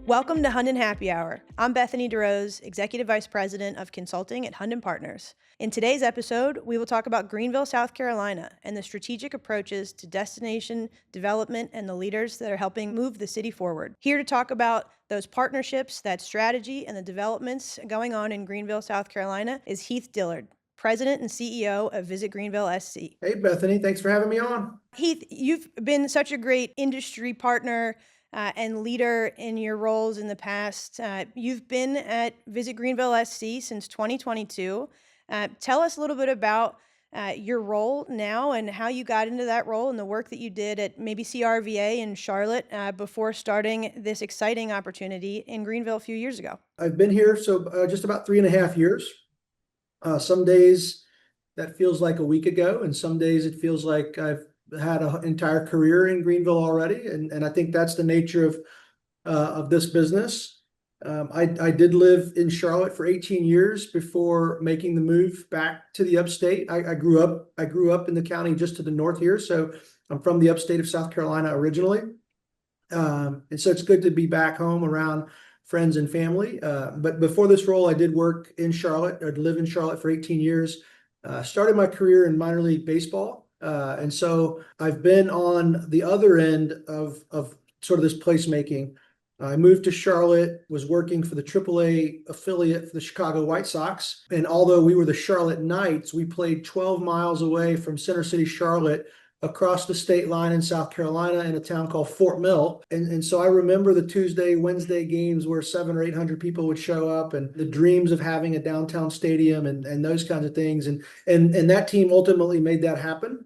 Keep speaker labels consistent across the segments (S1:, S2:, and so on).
S1: Welcome to Hunden Happy Hour. I'm Bethanie DeRose, Executive Vice President of Consulting at Hunden Partners. In today's episode, we will talk about Greenville, South Carolina, and the strategic approaches to destination development and the leaders that are helping move the city forward. Here to talk about those partnerships, that strategy, and the developments going on in Greenville, South Carolina is Heath Dillard, President and CEO of VisitGreenvilleSC.
S2: Hey, Bethany, thanks for having me on.
S1: Heath, you've been such a great industry partner and leader in your roles in the past. You've been at Visit Greenville SC since 2022. Tell us a little bit about your role now and how you got into that role and the work that you did at maybe CRVA in Charlotte before starting this exciting opportunity in Greenville a few years ago.
S2: I've been here just about 3.5 years. Some days that feels like a week ago, and some days it feels like I've had an entire career in Greenville already, and I think that's the nature of this business. I did live in Charlotte for 18 years before making the move back to the upstate. I grew up in the county just to the north here, so I'm from the upstate of South Carolina originally, and so it's good to be back home around friends and family. But before this role, I did work in Charlotte. I'd lived in Charlotte for 18 years. Started my career in minor league baseball. And so I've been on the other end of sort of this placemaking. I moved to Charlotte, was working for the AAA affiliate for the Chicago White Sox. And although we were the Charlotte Knights, we played 12 miles away from Center City, Charlotte, across the state line in South Carolina in a town called Fort Mill. And so I remember the Tuesday, Wednesday games where 700 or 800 people would show up, and the dreams of having a downtown stadium and those kinds of things. And that team ultimately made that happen.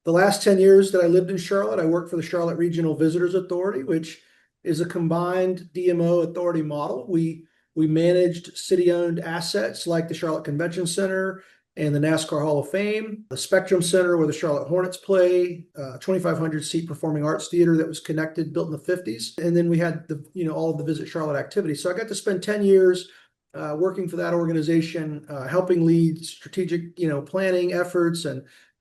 S2: The last 10 years that I lived in Charlotte, I worked for the Charlotte Regional Visitors Authority, which is a combined DMO authority model. We managed city-owned assets like the Charlotte Convention Center and the NASCAR Hall of Fame, the Spectrum Center where the Charlotte Hornets play, 2,500-seat performing arts theater that was connected, built in the 50s. And then we had all of the Visit Charlotte activities. So I got to spend 10 years working for that organization, helping lead strategic planning efforts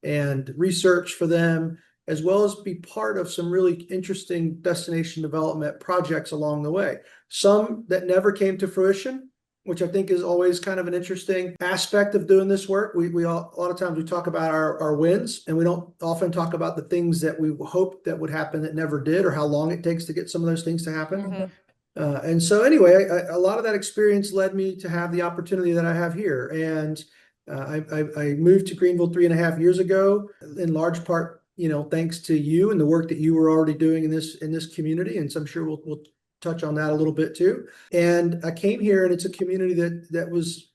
S2: and research for them, as well as be part of some really interesting destination development projects along the way. Some that never came to fruition, which I think is always kind of an interesting aspect of doing this work. A lot of times we talk about our wins, and we don't often talk about the things that we hoped that would happen that never did, or how long it takes to get some of those things to happen. Mm-hmm. And so anyway, a lot of that experience led me to have the opportunity that I have here. And I moved to Greenville 3.5 years ago, in large part, thanks to you and the work that you were already doing in this community. And so I'm sure we'll touch on that a little bit too. And I came here, and it's a community that was,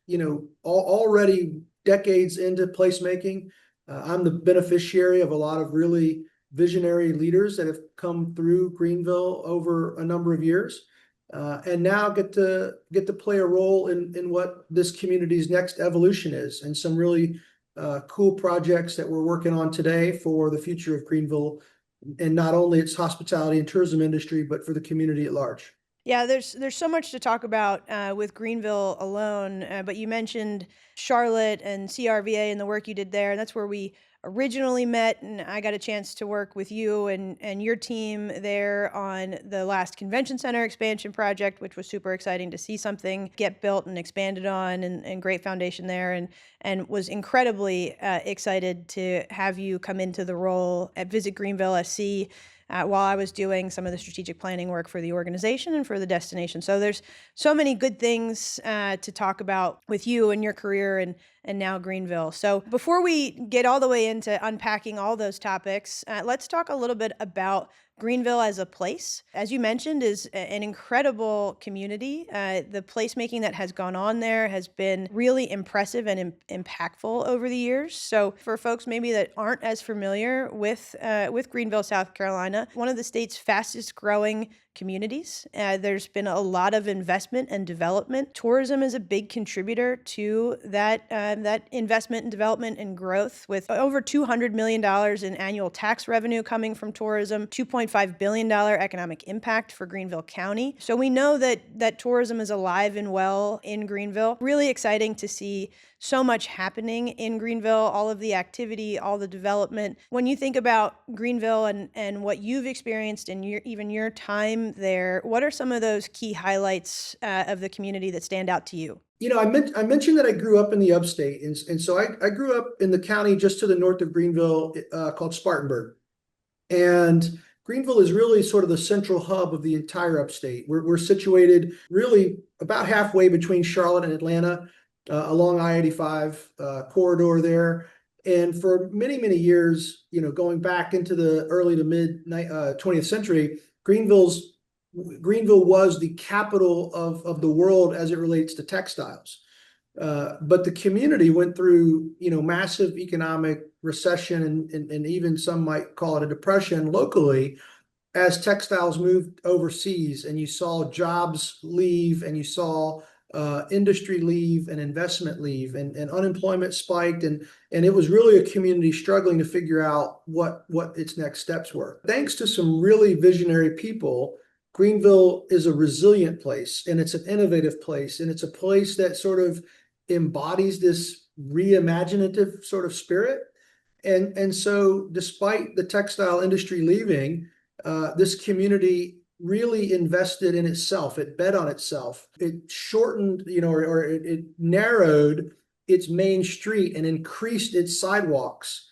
S2: already decades into placemaking. I'm the beneficiary of a lot of really visionary leaders that have come through Greenville over a number of years. And now get to play a role in what this community's next evolution is, and some really cool projects that we're working on today for the future of Greenville, and not only its hospitality and tourism industry, but for the community at large.
S1: Yeah, there's so much to talk about with Greenville alone, but you mentioned Charlotte and CRVA and the work you did there, and that's where we originally met, and I got a chance to work with you and your team there on the last convention center expansion project, which was super exciting to see something get built and expanded on, and great foundation there, and was incredibly excited to have you come into the role at Visit Greenville SC while I was doing some of the strategic planning work for the organization and for the destination. So there's so many good things to talk about with you and your career and now Greenville. So before we get all the way into unpacking all those topics, let's talk a little bit about Greenville as a place. As you mentioned, is an incredible community. The placemaking that has gone on there has been really impressive and impactful over the years. So for folks maybe that aren't as familiar with Greenville, South Carolina, one of the state's fastest growing communities. There's been a lot of investment and development. Tourism is a big contributor to that investment and development and growth, with over $200 million in annual tax revenue coming from tourism, $2.5 billion economic impact for Greenville County. So we know that tourism is alive and well in Greenville. Really exciting to see so much happening in Greenville, all of the activity, all the development. When you think about Greenville and what you've experienced in even your time time there, what are some of those key highlights of the community that stand out to you?
S2: I mentioned that I grew up in the upstate, and so I grew up in the county just to the north of Greenville, called Spartanburg. And Greenville is really sort of the central hub of the entire upstate. We're situated really about halfway between Charlotte and Atlanta, along I-85 corridor there. And for many, many years, going back into the early to mid 20th century, Greenville was the capital of the world as it relates to textiles. But the community went through, massive economic recession and even some might call it a depression locally as textiles moved overseas, and you saw jobs leave, and you saw industry leave and investment leave, and unemployment spiked, and it was really a community struggling to figure out what its next steps were. Thanks to some really visionary people, Greenville is a resilient place, and it's an innovative place, and it's a place that sort of embodies this reimaginative sort of spirit. And so despite the textile industry leaving, this community really invested in itself. It bet on itself. It shortened, or it narrowed its main street and increased its sidewalks.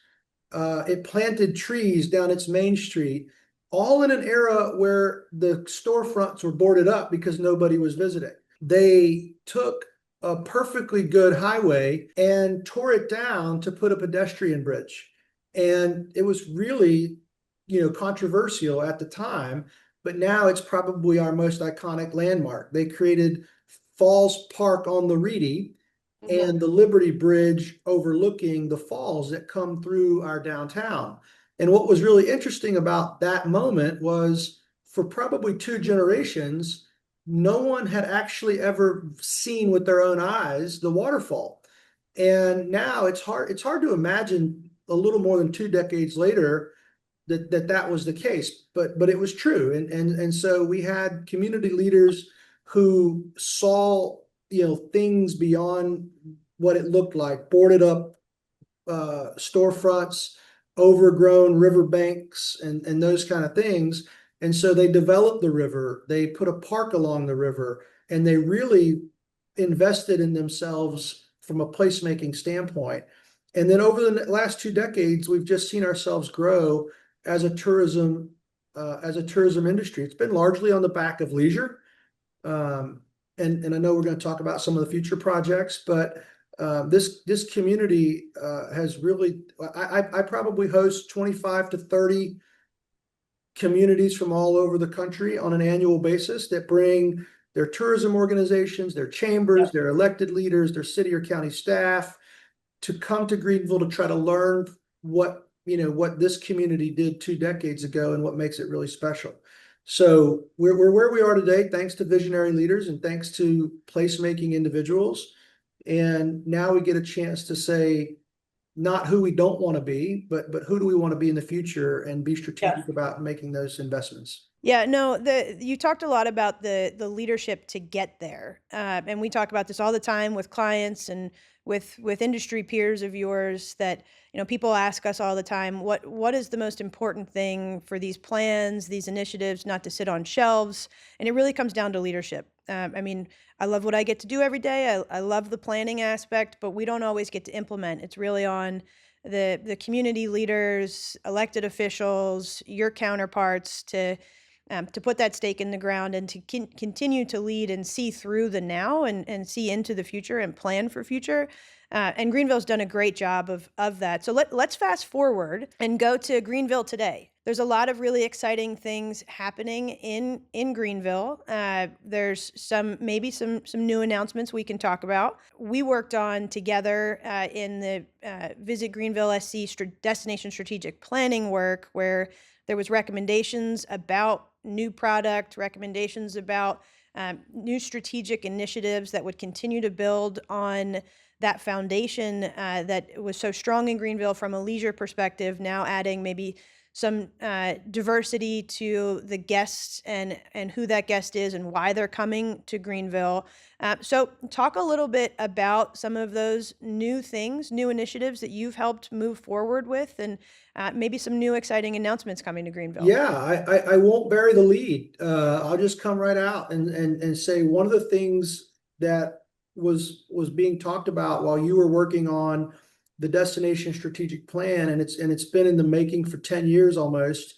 S2: It planted trees down its main street, all in an era where the storefronts were boarded up because nobody was visiting. They took a perfectly good highway and tore it down to put a pedestrian bridge. And it was really, controversial at the time, but now it's probably our most iconic landmark. They created Falls Park on the Reedy and the Liberty Bridge overlooking the falls that come through our downtown. And what was really interesting about that moment was for probably 2 generations, no one had actually ever seen with their own eyes the waterfall. And now it's hard to imagine a little more than 2 decades later that was the case, but it was true. And so we had community leaders who saw, things beyond what it looked like, boarded up storefronts, overgrown riverbanks, and those kind of things. And so they developed the river, they put a park along the river, and they really invested in themselves from a placemaking standpoint. And then over the last 2 decades, we've just seen ourselves grow as a tourism industry. It's been largely on the back of leisure. And I know we're going to talk about some of the future projects, but this community has really, I probably host 25 to 30 communities from all over the country on an annual basis that bring their tourism organizations, their chambers, their elected leaders, their city or county staff to come to Greenville to try to learn what this community did 2 decades ago and what makes it really special. So we're where we are today, thanks to visionary leaders and thanks to placemaking individuals. And now we get a chance to say, not who we don't want to be, but who do we want to be in the future, and be strategic about making those investments.
S1: Yeah, no, you talked a lot about the leadership to get there, and we talk about this all the time with clients and with industry peers of yours. That people ask us all the time, what is the most important thing for these plans, these initiatives, not to sit on shelves, and it really comes down to leadership. I love what I get to do every day. I love the planning aspect, but we don't always get to implement. It's really on the community leaders, elected officials, your counterparts to put that stake in the ground and to continue to lead and see through the now and see into the future and plan for future. And Greenville's done a great job of that. So let's fast forward and go to Greenville today. There's a lot of really exciting things happening in Greenville. There's maybe some new announcements we can talk about. We worked on together in the VisitGreenvilleSC Destination Strategic Planning work, where there was recommendations about new product, recommendations about new strategic initiatives that would continue to build on that foundation that was so strong in Greenville from a leisure perspective, now adding maybe some diversity to the guests and who that guest is and why they're coming to Greenville. So talk a little bit about some of those new things, new initiatives that you've helped move forward with, and maybe some new exciting announcements coming to Greenville.
S2: Yeah, I won't bury the lead. I'll just come right out and say one of the things that was being talked about while you were working on the destination strategic plan, and it's been in the making for 10 years almost,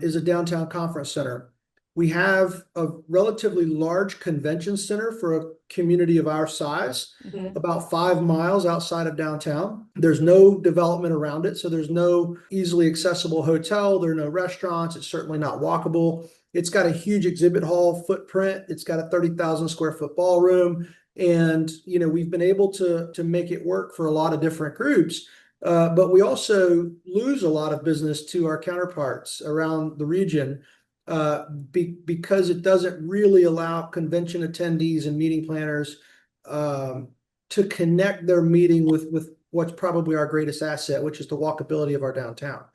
S2: is a downtown conference center. We have a relatively large convention center for a community of our size, about 5 miles outside of downtown. There's no development around it, so there's no easily accessible hotel. There are no restaurants. It's certainly not walkable. It's got a huge exhibit hall footprint. It's got a 30,000 square foot ballroom. And, we've been able to make it work for a lot of different groups. But we also lose a lot of business to our counterparts around the region because it doesn't really allow convention attendees and meeting planners to connect their meeting with what's probably our greatest asset, which is the walkability of our downtown.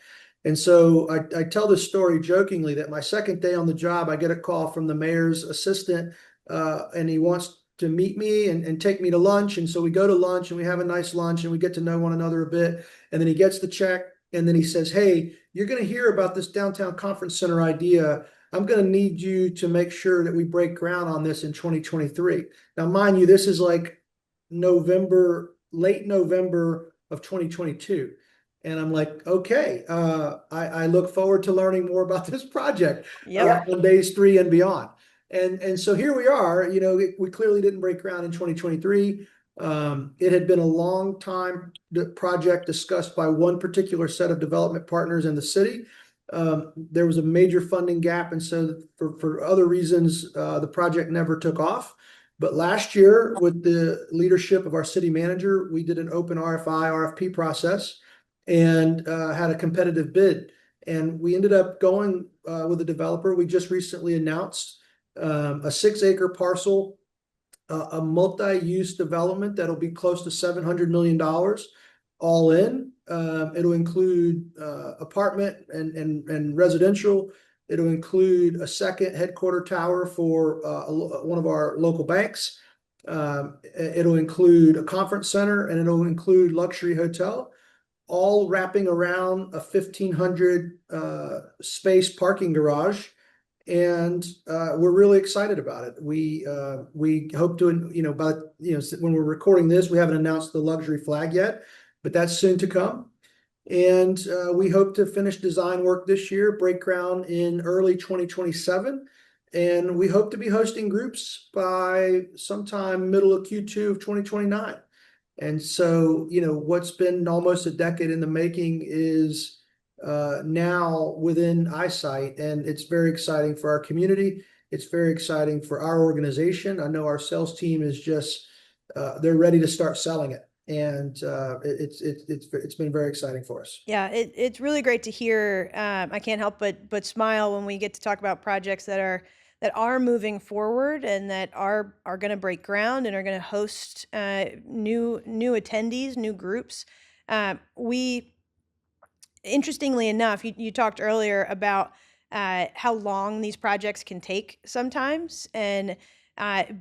S2: And so I tell this story jokingly that my second day on the job, I get a call from the mayor's assistant, and he wants to meet me and take me to lunch. And so we go to lunch and we have a nice lunch and we get to know one another a bit. And then he gets the check and then he says, "Hey, you're going to hear about this downtown conference center idea. I'm going to need you to make sure that we break ground on this in 2023. Now, mind you, this is like late November of 2022. And I'm like, okay, I look forward to learning more about this project on days 3 and beyond. And so here we are, we clearly didn't break ground in 2023. It had been a long time project discussed by one particular set of development partners in the city. There was a major funding gap. And so for other reasons, the project never took off. But last year, with the leadership of our city manager, we did an open RFP process and had a competitive bid. And we ended up going with a developer. We just recently announced a 6-acre parcel, a multi-use development that'll be close to $700 million all in. It'll include apartment and residential. It'll include a second headquarter tower for one of our local banks. It'll include a conference center, and it'll include luxury hotel, all wrapping around a 1,500 space parking garage. And we're really excited about it. We hope to, when we're recording this, we haven't announced the luxury flag yet, but that's soon to come. And we hope to finish design work this year, break ground in early 2027. And we hope to be hosting groups by sometime middle of Q2 of 2029. And so, what's been almost a decade in the making is now within eyesight, and it's very exciting for our community. It's very exciting for our organization. I know our sales team is just they're ready to start selling it, and it's been very exciting for us.
S1: Yeah, it's really great to hear. I can't help but smile when we get to talk about projects that are moving forward and that are going to break ground and are going to host new attendees, new groups. Interestingly enough, you talked earlier about how long these projects can take sometimes. And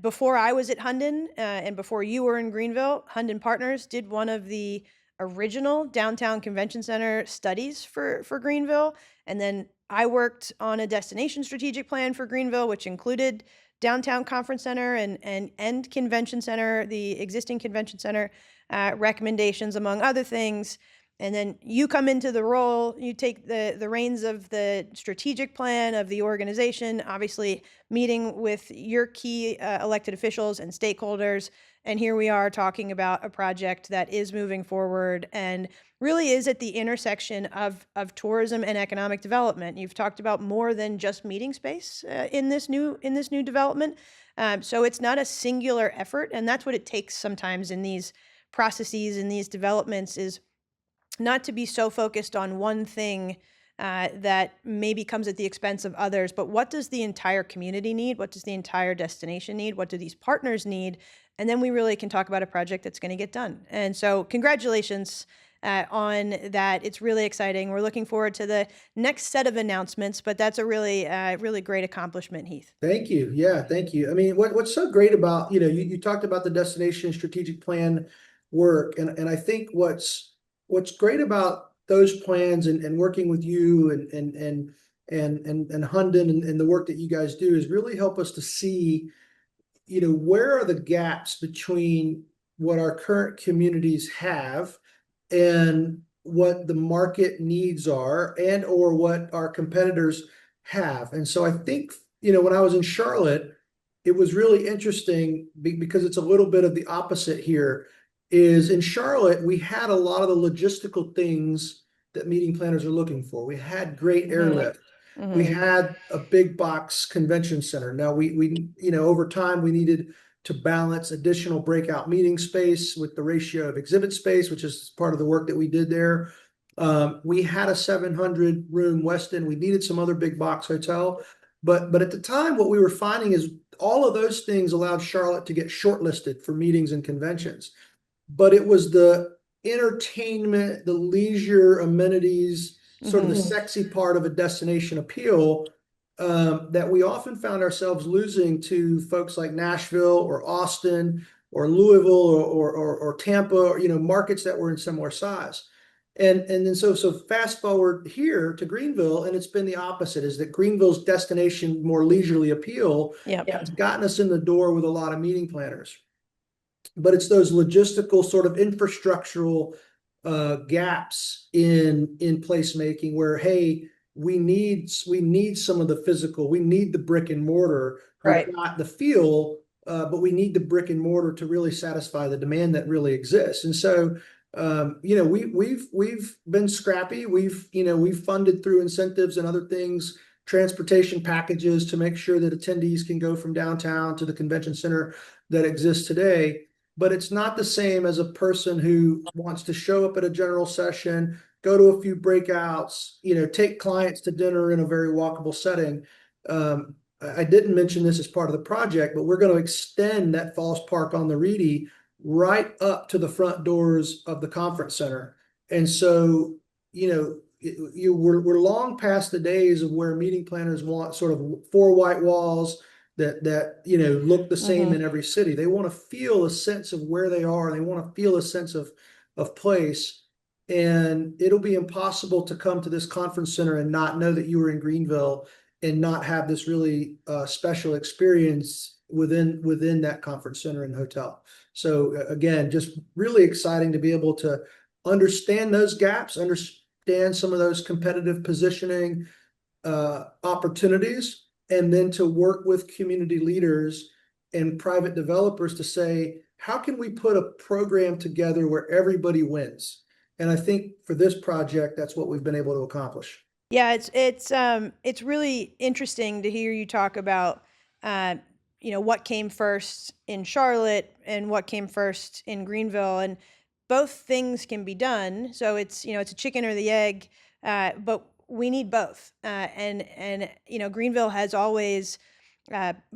S1: before I was at Hunden and before you were in Greenville, Hunden Partners did one of the original downtown convention center studies for Greenville. And then I worked on a destination strategic plan for Greenville, which included downtown conference center and convention center, the existing convention center recommendations, among other things. And then you come into the role, you take the reins of the strategic plan of the organization, obviously meeting with your key elected officials and stakeholders. And here we are talking about a project that is moving forward and really is at the intersection of tourism and economic development. You've talked about more than just meeting space in this new development. So it's not a singular effort. And that's what it takes sometimes in these processes, in these developments, is not to be so focused on one thing that maybe comes at the expense of others, but what does the entire community need? What does the entire destination need? What do these partners need? And then we really can talk about a project that's going to get done. And so congratulations on that. It's really exciting. We're looking forward to the next set of announcements, but that's a really, really great accomplishment, Heath.
S2: Thank you. Yeah, thank you. I mean, what's so great about, you talked about the destination strategic plan work, and I think what's great about those plans and working with you and Hunden and the work that you guys do is really help us to see, where are the gaps between what our current communities have and what the market needs are and or what our competitors have. And so I think, when I was in Charlotte, it was really interesting because it's a little bit of the opposite here. Is in Charlotte, we had a lot of the logistical things that meeting planners are looking for. We had great airlift. We had a big box convention center. Now we over time we needed to balance additional breakout meeting space with the ratio of exhibit space, which is part of the work that we did there. We had a 700 room Westin. We needed some other big box hotel, but at the time, what we were finding is all of those things allowed Charlotte to get shortlisted for meetings and conventions. But it was the entertainment, the leisure amenities, sort of the sexy part of a destination appeal that we often found ourselves losing to folks like Nashville or Austin or Louisville or Tampa, or markets that were in similar size. And then so fast forward here to Greenville, and it's been the opposite, is that Greenville's destination, more leisurely appeal has gotten us in the door with a lot of meeting planners. But it's those logistical sort of infrastructural gaps in placemaking where, hey, we need some of the physical, we need the brick and mortar,
S1: Right.
S2: not the feel, but we need the brick and mortar to really satisfy the demand that really exists. And so, we've been scrappy. We've funded through incentives and other things, transportation packages to make sure that attendees can go from downtown to the convention center that exists today. But it's not the same as a person who wants to show up at a general session, go to a few breakouts, take clients to dinner in a very walkable setting. I didn't mention this as part of the project, but we're going to extend that Falls Park on the Reedy right up to the front doors of the conference center. And so, we're long past the days of where meeting planners want sort of four white walls that look the same in every city. They want to feel a sense of where they are. They want to feel a sense of place. And it'll be impossible to come to this conference center and not know that you were in Greenville and not have this really special experience within that conference center and hotel. So again, just really exciting to be able to understand those gaps, understand some of those competitive positioning opportunities, and then to work with community leaders and private developers to say, how can we put a program together where everybody wins? And I think for this project, that's what we've been able to accomplish.
S1: Yeah, it's really interesting to hear you talk about what came first in Charlotte and what came first in Greenville, and both things can be done. So it's it's a chicken or the egg, but we need both. And Greenville has always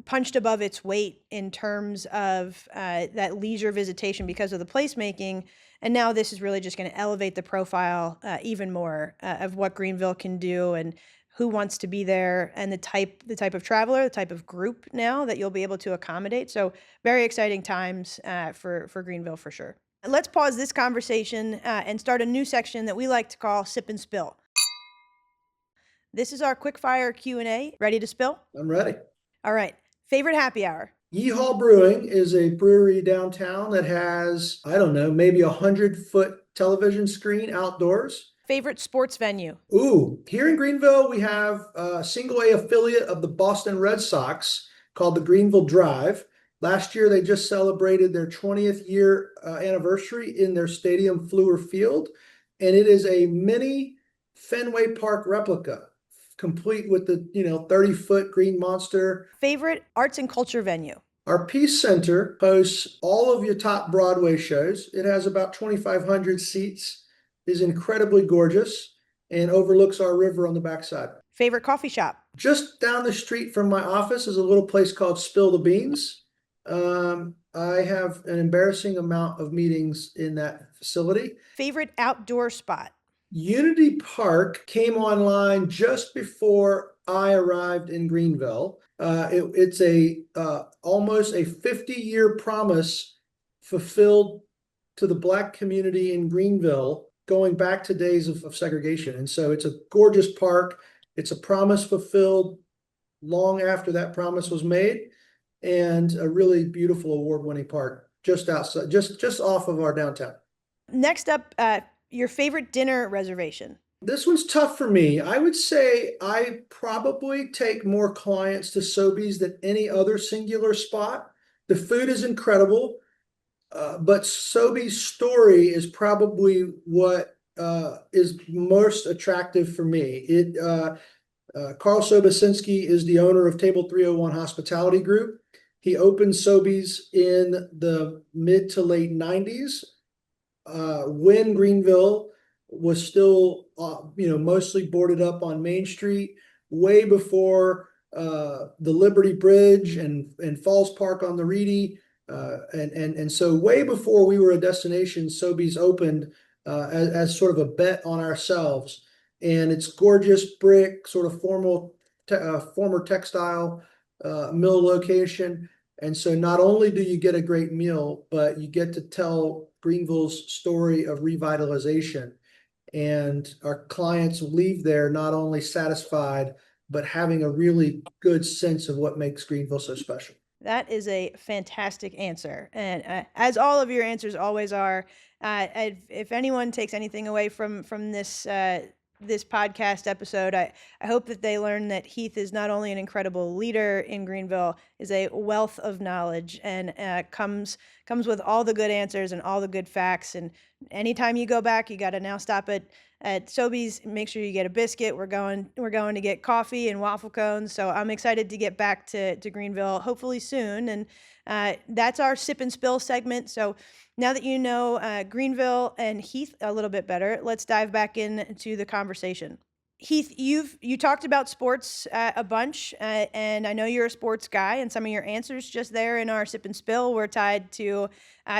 S1: punched above its weight in terms of that leisure visitation because of the placemaking. And now this is really just going to elevate the profile even more of what Greenville can do and who wants to be there and the type of traveler, the type of group now that you'll be able to accommodate. So very exciting times for Greenville for sure. Let's pause this conversation and start a new section that we like to call Sip and Spill. This is our quick fire Q&A. Ready to spill?
S2: I'm ready.
S1: All right. Favorite happy hour?
S2: Yeehaw Brewing is a brewery downtown that has, I don't know, maybe 100-foot television screen outdoors.
S1: Favorite sports venue?
S2: Ooh, here in Greenville, we have a single A affiliate of the Boston Red Sox called the Greenville Drive. Last year, they just celebrated their 20th year anniversary in their stadium, Fluor Field, and it is a mini Fenway Park replica, complete with the 30-foot green monster.
S1: Favorite arts and culture venue?
S2: Our Peace Center hosts all of your top Broadway shows. It has about 2,500 seats, is incredibly gorgeous, and overlooks our river on the backside.
S1: Favorite coffee shop?
S2: Just down the street from my office is a little place called Spill the Beans. I have an embarrassing amount of meetings in that facility.
S1: Favorite outdoor spot?
S2: Unity Park came online just before I arrived in Greenville. It's a almost a 50-year promise fulfilled to the Black community in Greenville, going back to days of segregation. And so it's a gorgeous park. It's a promise fulfilled long after that promise was made, and a really beautiful award-winning park just outside, just off of our downtown.
S1: Next up, your favorite dinner reservation?
S2: This one's tough for me. I would say I probably take more clients to Sobeys than any other singular spot. The food is incredible, but Sobeys' story is probably what is most attractive for me. Carl Sobocinski is the owner of Table 301 Hospitality Group. He opened Sobeys in the mid to late 90s, when Greenville was still, mostly boarded up on Main Street, way before the Liberty Bridge and Falls Park on the Reedy. And so way before we were a destination, Sobeys opened as sort of a bet on ourselves. And it's gorgeous brick, sort of former textile mill location. And so not only do you get a great meal, but you get to tell Greenville's story of revitalization. And our clients leave there not only satisfied, but having a really good sense of what makes Greenville so special.
S1: That is a fantastic answer. And as all of your answers always are, if anyone takes anything away from this podcast episode, I hope that they learn that Heath is not only an incredible leader in Greenville, is a wealth of knowledge, and comes with all the good answers and all the good facts. And anytime you go back, you got to now stop at Sobeys. Make sure you get a biscuit. We're going to get coffee and waffle cones. So I'm excited to get back to Greenville, hopefully soon. And that's our sip and spill segment. So now that you know Greenville and Heath a little bit better, let's dive back into the conversation. Heath, you talked about sports a bunch, and I know you're a sports guy, and some of your answers just there in our sip and spill were tied to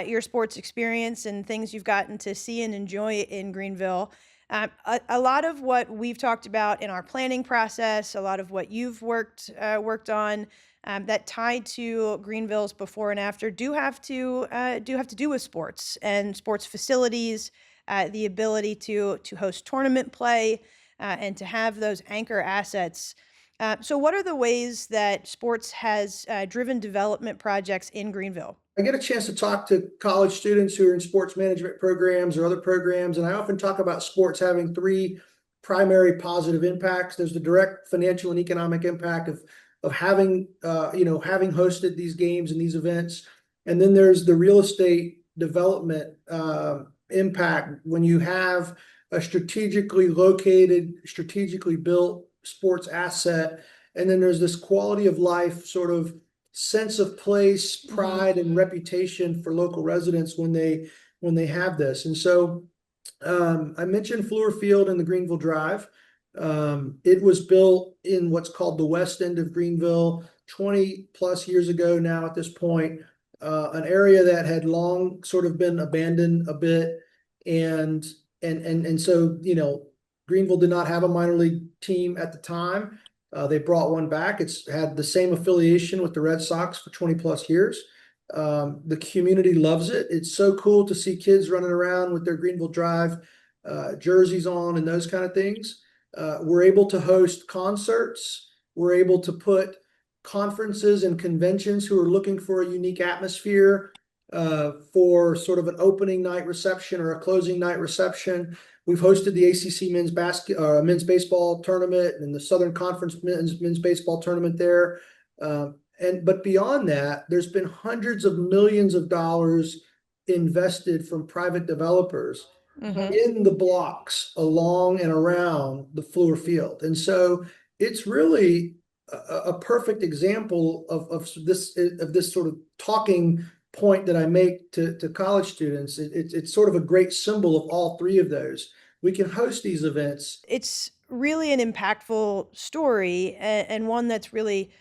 S1: your sports experience and things you've gotten to see and enjoy in Greenville. A lot of what we've talked about in our planning process, a lot of what you've worked on, that tied to Greenville's before and after do have to do with sports and sports facilities, the ability to host tournament play, and to have those anchor assets. So what are the ways that sports has driven development projects in Greenville?
S2: I get a chance to talk to college students who are in sports management programs or other programs, and I often talk about sports having three primary positive impacts. There's the direct financial and economic impact of having having hosted these games and these events, and then there's the real estate development impact when you have a strategically located, strategically built sports asset, and then there's this quality of life sort of sense of place, pride, and reputation for local residents when they have this. And so I mentioned Fluor Field and the Greenville Drive. It was built in what's called the west end of Greenville 20 plus years ago now at this point, an area that had long sort of been abandoned a bit. And so, Greenville did not have a minor league team at the time. They brought one back. It's had the same affiliation with the Red Sox for 20 plus years. The community loves it. It's so cool to see kids running around with their Greenville Drive jerseys on and those kind of things. We're able to host concerts. We're able to put conferences and conventions who are looking for a unique atmosphere for sort of an opening night reception or a closing night reception. We've hosted the ACC men's baseball tournament and the Southern Conference men's baseball tournament there. But beyond that, there's been hundreds of millions of dollars invested from private developers in the blocks along and around the Fluor Field. And so it's really a perfect example of this sort of talking point that I make to college students. It's sort of a great symbol of all three of those. We can host these events.
S1: It's really an impactful story, and one that's really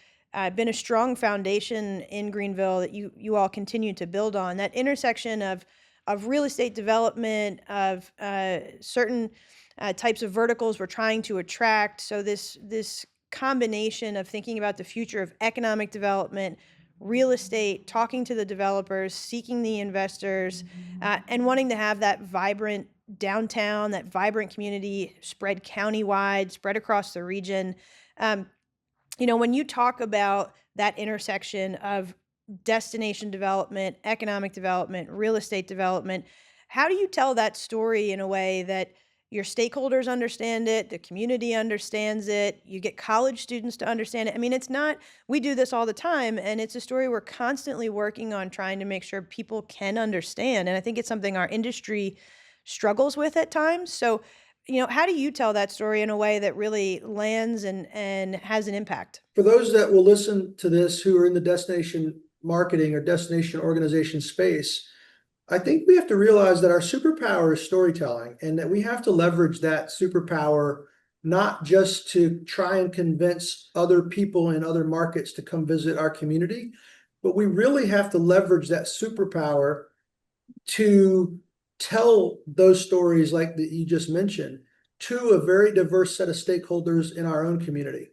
S1: been a strong foundation in Greenville that you all continue to build on. That intersection of real estate development, of certain types of verticals we're trying to attract. So this combination of thinking about the future of economic development, real estate, talking to the developers, seeking the investors, and wanting to have that vibrant downtown, that vibrant community spread countywide, spread across the region. Um, when you talk about that intersection of destination development, economic development, real estate development, how do you tell that story in a way that your stakeholders understand it, the community understands it, you get college students to understand it? I mean, it's not, we do this all the time, and it's a story we're constantly working on trying to make sure people can understand. And I think it's something our industry struggles with at times. So, how do you tell that story in a way that really lands and has an impact?
S2: For those that will listen to this who are in the destination marketing or destination organization space, I think we have to realize that our superpower is storytelling, and that we have to leverage that superpower not just to try and convince other people in other markets to come visit our community, but we really have to leverage that superpower to tell those stories like that you just mentioned to a very diverse set of stakeholders in our own community.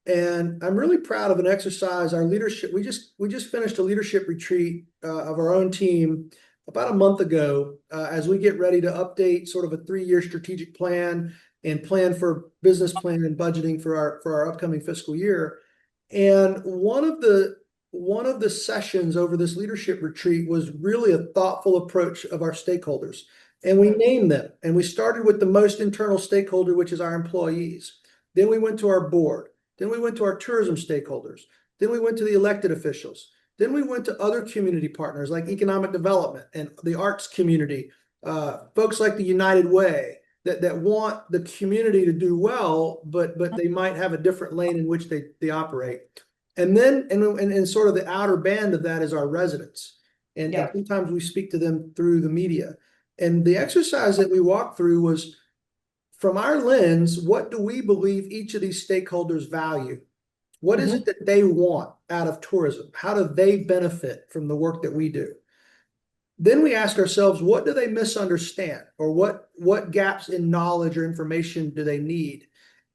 S2: And I'm really proud of an exercise. Our leadership, we just finished a leadership retreat of our own team about a month ago, as we get ready to update sort of a 3-year strategic plan and plan for business plan and budgeting for our upcoming fiscal year. And one of the sessions over this leadership retreat was really a thoughtful approach of our stakeholders. And we named them. And we started with the most internal stakeholder, which is our employees. Then we went to our board. Then we went to our tourism stakeholders. Then we went to the elected officials. Then we went to other community partners like economic development and the arts community, folks like the United Way that want the community to do well, but they might have a different lane in which they operate. And then, and sort of the outer band of that is our residents. And sometimes we speak to them through the media. And the exercise that we walked through was, from our lens, what do we believe each of these stakeholders value? What is it that they want out of tourism? How do they benefit from the work that we do? Then we ask ourselves, what do they misunderstand? Or what gaps in knowledge or information do they need?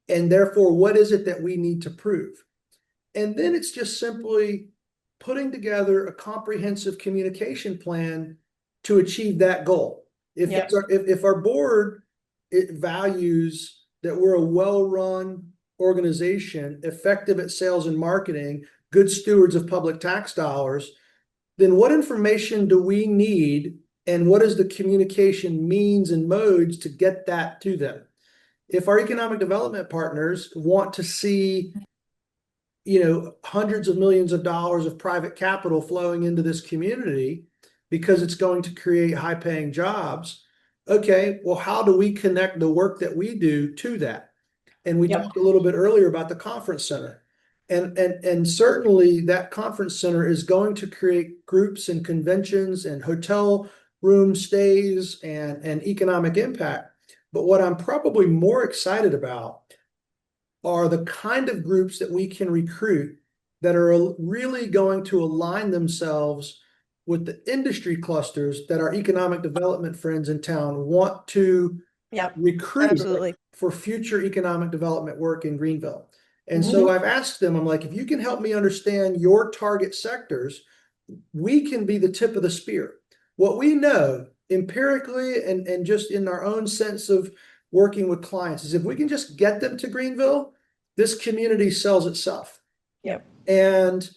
S2: And therefore, what is it that we need to prove? And then it's just simply putting together a comprehensive communication plan to achieve that goal. If our board, it values that we're a well-run organization, effective at sales and marketing, good stewards of public tax dollars, then what information do we need, and what is the communication means and modes to get that to them? If our economic development partners want to see, hundreds of millions of dollars of private capital flowing into this community because it's going to create high-paying jobs, okay, well, how do we connect the work that we do to that? And we talked a little bit earlier about the conference center. And certainly that conference center is going to create groups and conventions and hotel room stays and economic impact. But what I'm probably more excited about are the kind of groups that we can recruit that are really going to align themselves with the industry clusters that our economic development friends in town want to recruit for future economic development work in Greenville. And so I've asked them, I'm like, if you can help me understand your target sectors, we can be the tip of the spear. What we know empirically and just in our own sense of working with clients is if we can just get them to Greenville, this community sells itself. And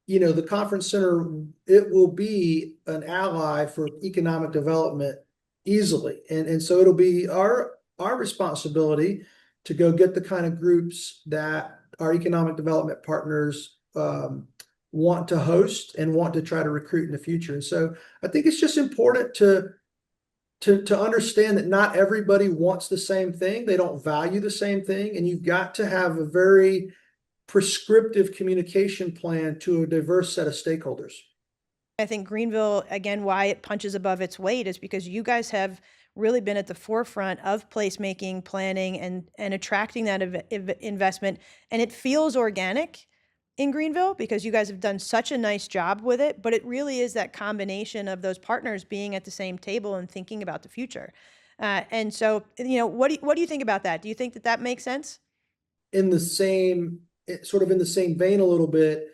S2: the conference center, it will be an ally for economic development easily. And so it'll be our responsibility to go get the kind of groups that our economic development partners want to host and want to try to recruit in the future. And so I think it's just important to understand that not everybody wants the same thing. They don't value the same thing. And you've got to have a very prescriptive communication plan to a diverse set of stakeholders.
S1: I think Greenville, again, why it punches above its weight is because you guys have really been at the forefront of placemaking, planning, and attracting that investment. And it feels organic, in Greenville because you guys have done such a nice job with it, but it really is that combination of those partners being at the same table and thinking about the future. And so, what do you think about that? Do you think that that makes sense?
S2: In the same sort of in the same vein a little bit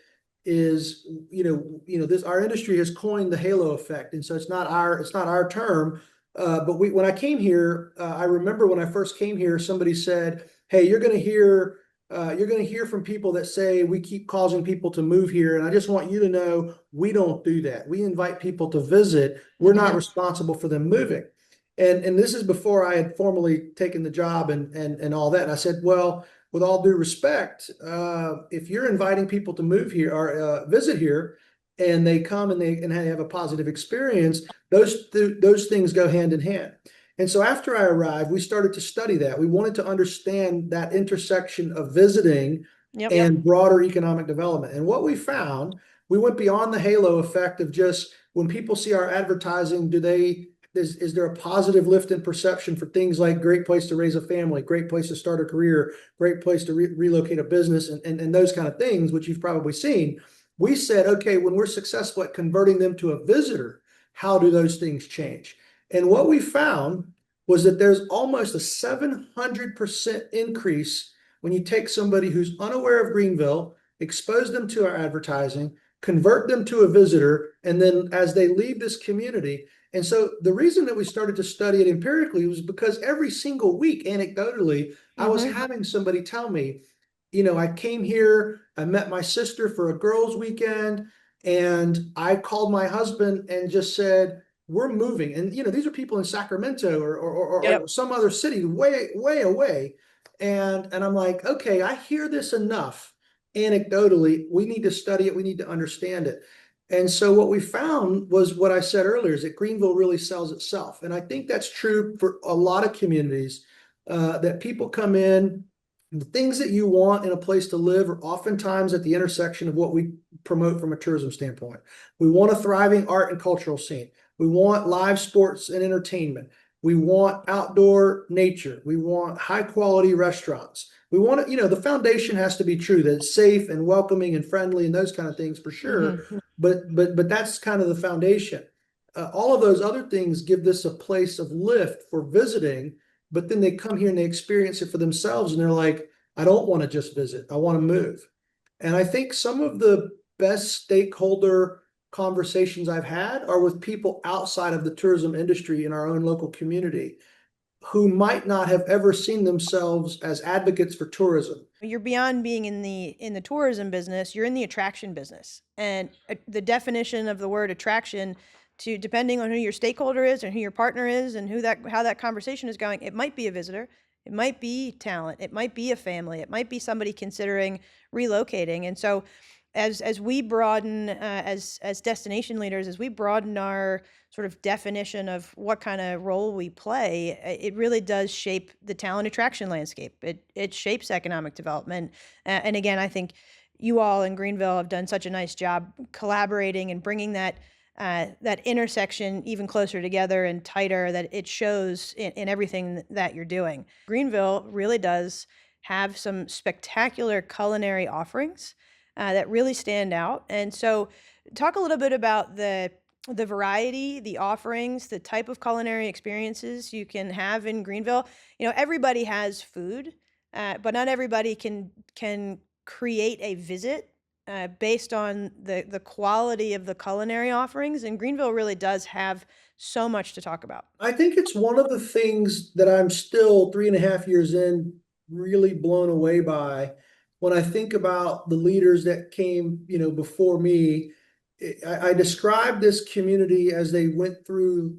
S2: is this our industry has coined the halo effect, and so it's not our term. But when I came here, I remember when I first came here, somebody said, "Hey, you're going to hear from people that say we keep causing people to move here, and I just want you to know we don't do that. We invite people to visit. We're not responsible for them moving." And this is before I had formally taken the job and all that. And I said, well, with all due respect, if you're inviting people to move here or visit here, and they come and they have a positive experience, those things go hand in hand. And so after I arrived, we started to study that. We wanted to understand that intersection of visiting
S1: Yep.
S2: and broader economic development. And what we found, we went beyond the halo effect of just when people see our advertising, is there a positive lift in perception for things like great place to raise a family, great place to start a career, great place to relocate a business, and those kind of things, which you've probably seen. We said, okay, when we're successful at converting them to a visitor, how do those things change? And what we found was that there's almost a 700% increase when you take somebody who's unaware of Greenville, expose them to our advertising, convert them to a visitor, and then as they leave this community. And so the reason that we started to study it empirically was because every single week, anecdotally, I was having somebody tell me, I came here, I met my sister for a girls' weekend, and I called my husband and just said, we're moving. And, these are people in Sacramento or some other city way, way away. And I'm like, okay, I hear this enough anecdotally. We need to study it. We need to understand it. And so what we found was what I said earlier is that Greenville really sells itself. And I think that's true for a lot of communities, that people come in, the things that you want in a place to live are oftentimes at the intersection of what we promote from a tourism standpoint. We want a thriving art and cultural scene. We want live sports and entertainment. We want outdoor nature. We want high quality restaurants. We want to, the foundation has to be true, that it's safe and welcoming and friendly and those kind of things for sure. But that's kind of the foundation. All of those other things give this a place of lift for visiting, but then they come here and they experience it for themselves and they're like, I don't want to just visit, I want to move. And I think some of the best stakeholder conversations I've had are with people outside of the tourism industry in our own local community who might not have ever seen themselves as advocates for tourism.
S1: You're beyond being in the tourism business, you're in the attraction business. And the definition of the word attraction, to depending on who your stakeholder is and who your partner is and how that conversation is going, it might be a visitor, it might be talent, it might be a family, it might be somebody considering relocating. And so as we broaden, as destination leaders, as we broaden our sort of definition of what kind of role we play, it really does shape the talent attraction landscape. It shapes economic development. And again, I think you all in Greenville have done such a nice job collaborating and bringing that intersection even closer together and tighter, that it shows in everything that you're doing. Greenville really does have some spectacular culinary offerings that really stand out. And so talk a little bit about the variety, the offerings, the type of culinary experiences you can have in Greenville. Everybody has food, but not everybody can create a visit based on the quality of the culinary offerings. And Greenville really does have so much to talk about.
S2: I think it's one of the things that I'm still 3.5 years in really blown away by when I think about the leaders that came, before me. I described this community as they went through,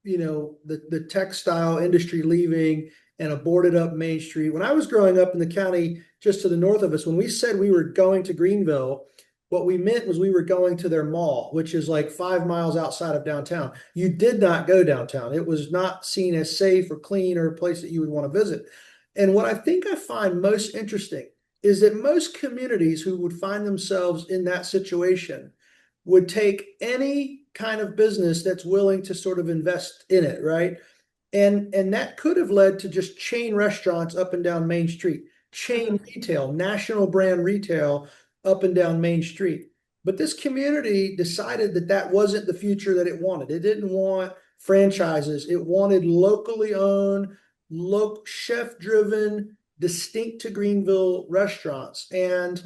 S2: the textile industry leaving and a boarded up Main Street. When I was growing up in the county just to the north of us, when we said we were going to Greenville, what we meant was we were going to their mall, which is like 5 miles outside of downtown. You did not go downtown. It was not seen as safe or clean or a place that you would want to visit. And what I think I find most interesting is that most communities who would find themselves in that situation would take any kind of business that's willing to sort of invest in it, right? And that could have led to just chain restaurants up and down Main Street, chain retail, national brand retail, up and down Main Street. But this community decided that that wasn't the future that it wanted. It didn't want franchises. It wanted locally owned, chef-driven, distinct to Greenville restaurants. And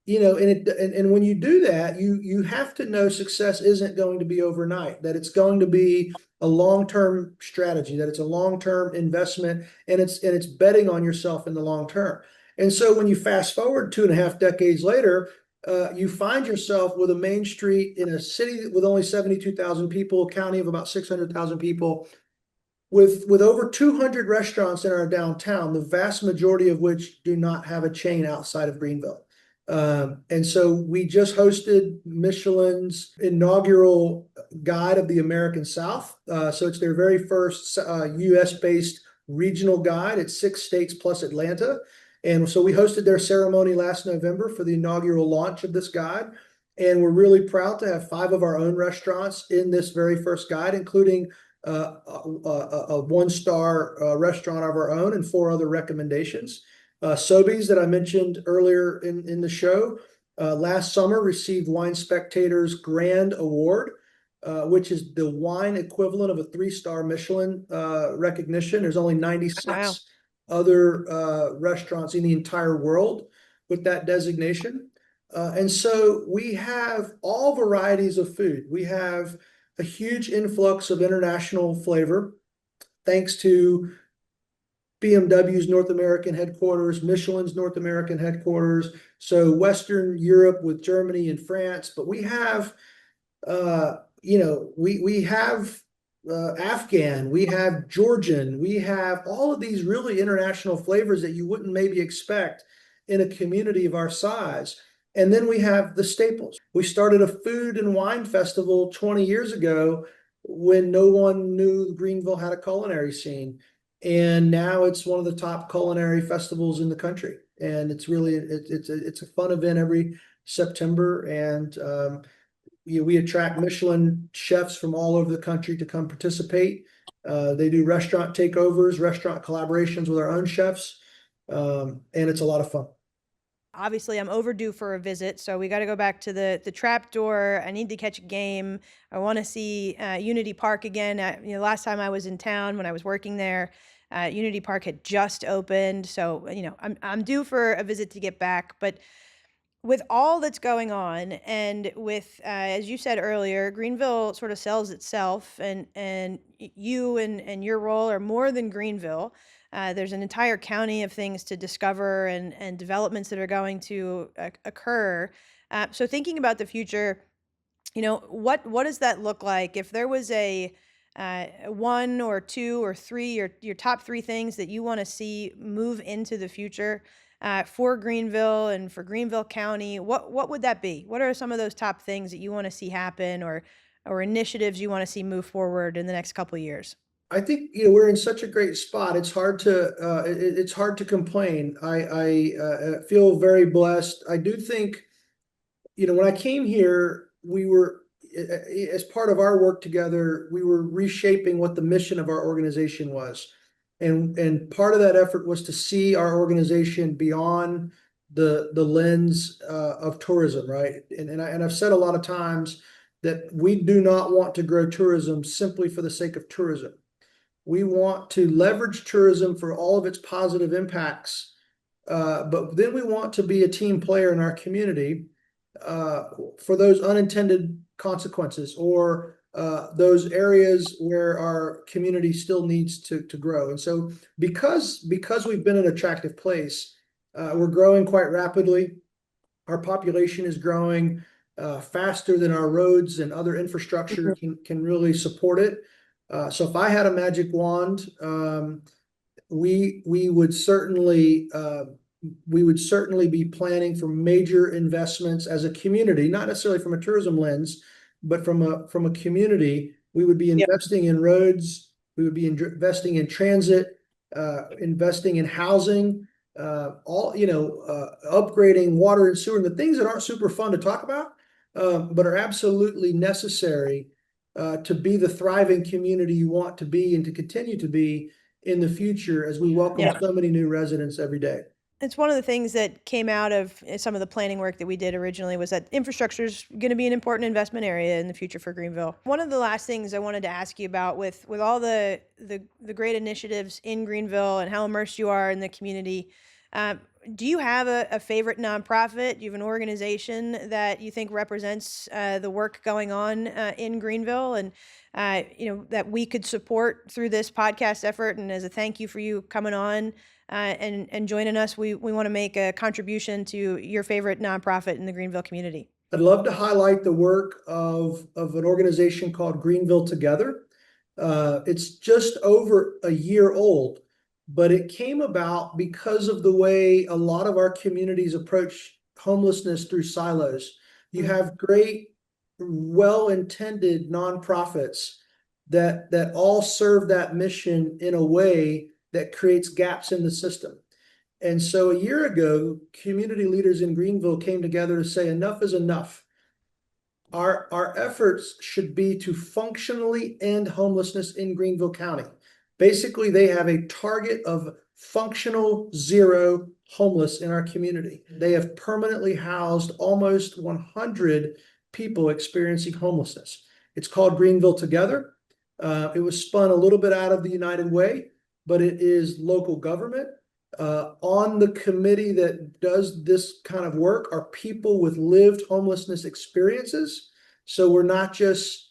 S2: and when you do that, you have to know success isn't going to be overnight, that it's going to be a long-term strategy, that it's a long-term investment, and it's betting on yourself in the long term. And so when you fast forward 2.5 decades later, you find yourself with a Main Street in a city with only 72,000 people, a county of about 600,000 people, with over 200 restaurants in our downtown, the vast majority of which do not have a chain outside of Greenville. And so we just hosted Michelin's inaugural Guide of the American South. So it's their very first US-based regional guide. It's 6 states plus Atlanta. And so we hosted their ceremony last November for the inaugural launch of this guide. And we're really proud to have 5 of our own restaurants in this very first guide, including a 1-star restaurant of our own and 4 other recommendations. Sobeys that I mentioned earlier in the show, last summer received Wine Spectator's Grand Award, which is the wine equivalent of a 3-star Michelin recognition. There's only 96
S1: Wow.
S2: other restaurants in the entire world with that designation. And so we have all varieties of food. We have a huge influx of international flavor, thanks to BMW's North American headquarters, Michelin's North American headquarters, so Western Europe with Germany and France. But we have, we have Afghan, we have Georgian, we have all of these really international flavors that you wouldn't maybe expect in a community of our size. And then we have the staples. We started a food and wine festival 20 years ago when no one knew Greenville had a culinary scene. And now it's one of the top culinary festivals in the country. And it's really, it's a fun event every September. And we attract Michelin chefs from all over the country to come participate. They do restaurant takeovers, restaurant collaborations with our own chefs. And it's a lot of fun.
S1: Obviously, I'm overdue for a visit, so we got to go back to the trap door. I need to catch a game. I want to see Unity Park again. Last time I was in town when I was working there, Unity Park had just opened, so I'm due for a visit to get back. But with all that's going on, and with as you said earlier, Greenville sort of sells itself, and you and your role are more than Greenville. There's an entire county of things to discover and developments that are going to occur. So thinking about the future, what does that look like if there was a 1 or 2 or 3, your top 3 things that you want to see move into the future for Greenville and for Greenville County? What would that be? What are some of those top things that you want to see happen, or initiatives you want to see move forward in the next couple of years?
S2: I think we're in such a great spot. It's hard to complain. I feel very blessed. I do think, when I came here, we were, as part of our work together, we were reshaping what the mission of our organization was, and part of that effort was to see our organization beyond the lens of tourism, right? And I've said a lot of times that we do not want to grow tourism simply for the sake of tourism. We want to leverage tourism for all of its positive impacts, but then we want to be a team player in our community for those unintended consequences, or those areas where our community still needs to grow. And so because we've been an attractive place, we're growing quite rapidly. Our population is growing faster than our roads and other infrastructure can really support it. So if I had a magic wand, we would certainly be planning for major investments as a community, not necessarily from a tourism lens, but from a community. We would be investing in roads, we would be investing in transit, investing in housing, upgrading water and sewer, and the things that aren't super fun to talk about, but are absolutely necessary to be the thriving community you want to be and to continue to be in the future as we welcome so many new residents every day.
S1: It's one of the things that came out of some of the planning work that we did originally was that infrastructure is going to be an important investment area in the future for Greenville. One of the last things I wanted to ask you about with all the great initiatives in Greenville and how immersed you are in the community, do you have a favorite nonprofit? Do you have an organization that you think represents the work going on in Greenville and that we could support through this podcast effort? And as a thank you for you coming on and joining us, we want to make a contribution to your favorite nonprofit in the Greenville community.
S2: I'd love to highlight the work of an organization called Greenville Together. It's just over a year old, but it came about because of the way a lot of our communities approach homelessness through silos. You have great, well-intended nonprofits that all serve that mission in a way that creates gaps in the system. And so a year ago, community leaders in Greenville came together to say enough is enough. Our efforts should be to functionally end homelessness in Greenville County. Basically, they have a target of functional zero homeless in our community. They have permanently housed almost 100 people experiencing homelessness. It's called Greenville Together. It was spun a little bit out of the United Way, but it is local government. On the committee that does this kind of work are people with lived homelessness experiences. So we're not just,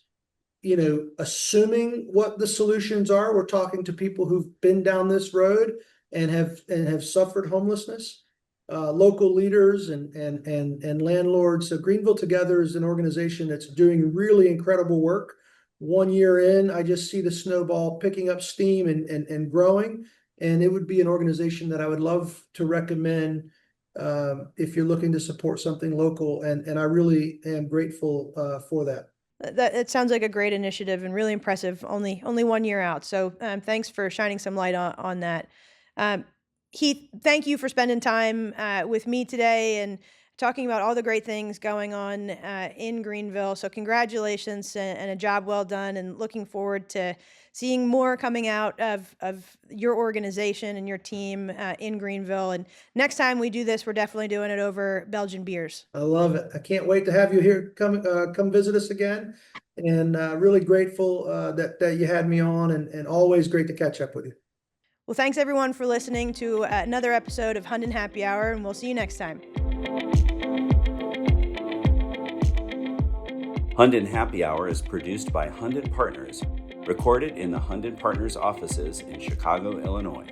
S2: assuming what the solutions are. We're talking to people who've been down this road and have suffered homelessness, local leaders and landlords. So Greenville Together is an organization that's doing really incredible work. 1 year in, I just see the snowball picking up steam and growing. And it would be an organization that I would love to recommend if you're looking to support something local. And I really am grateful for that.
S1: That sounds like a great initiative and really impressive. Only 1 year out. So thanks for shining some light on that. Heath, thank you for spending time with me today and talking about all the great things going on in Greenville. So congratulations and a job well done, and looking forward to seeing more coming out of your organization and your team in Greenville. And next time we do this, we're definitely doing it over Belgian beers.
S2: I love it. I can't wait to have you here. Come visit us again. And really grateful that you had me on, and always great to catch up with you.
S1: Well, thanks everyone for listening to another episode of Hunden Happy Hour, and we'll see you next time.
S3: Hunden Happy Hour is produced by Hunden Partners, recorded in the Hunden Partners offices in Chicago, Illinois.